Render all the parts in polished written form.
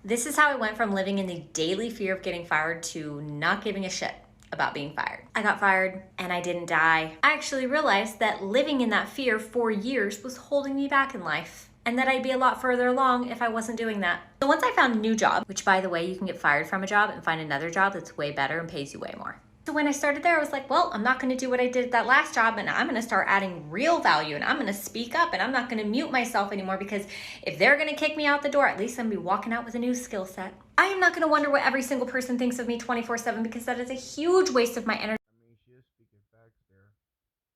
This is how I went from living in the daily fear of getting fired to not giving a shit about being fired. I got fired and I didn't die. I actually realized that living in that fear for years was holding me back in life and that I'd be a lot further along if I wasn't doing that. So once I found a new job, which by the way, you can get fired from a job and find another job that's way better and pays you way more. So when I started there, I was like, well, I'm not going to do what I did at that last job, and I'm going to start adding real value, and I'm going to speak up, and I'm not going to mute myself anymore, because if they're going to kick me out the door, at least I'm going to be walking out with a new skill set. I am not going to wonder what every single person thinks of me 24/7, because that is a huge waste of my energy. I mean, she is speaking facts there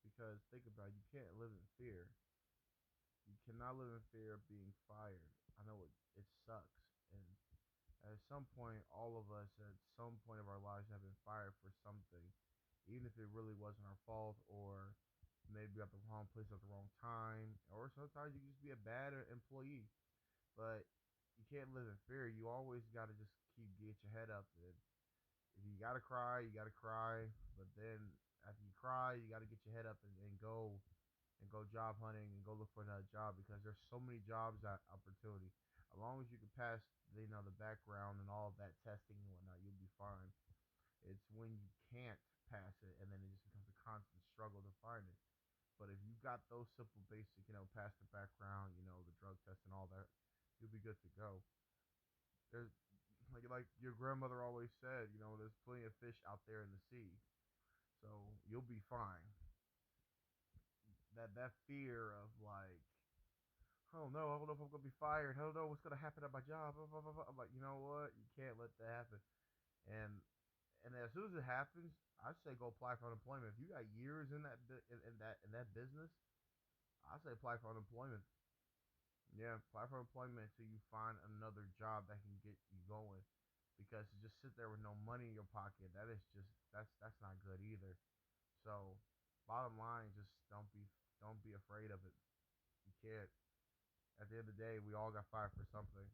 because think about it, you can't live in fear. You cannot live in fear of being fired. I know it sucks, and at some point, all of us at some point of our lives have been fired for something, even if it really wasn't our fault, or maybe at the wrong place at the wrong time, or sometimes you can just be a bad employee. But you can't live in fear. You always got to just get your head up. And if you gotta cry, you gotta cry. But then after you cry, you gotta get your head up and go job hunting and go look for another job because there's so many jobs at opportunity. As long as you can pass, the background and all of that testing and whatnot, you'll be fine. It's when you can't pass it, and then it just becomes a constant struggle to find it. But if you got those simple basic, pass the background, the drug test and all that, you'll be good to go. There's like your grandmother always said, there's plenty of fish out there in the sea, so you'll be fine. That fear of like, oh no, I don't know if I'm gonna be fired. I don't know what's gonna happen at my job. I'm like, you know what? You can't let that happen. And as soon as it happens, I say go apply for unemployment. If you got years in that business, I say apply for unemployment. Yeah, apply for employment until you find another job that can get you going. Because to just sit there with no money in your pocket, that's not good either. So, bottom line, just don't be afraid of it. You can't. At the end of the day, we all got fired for something.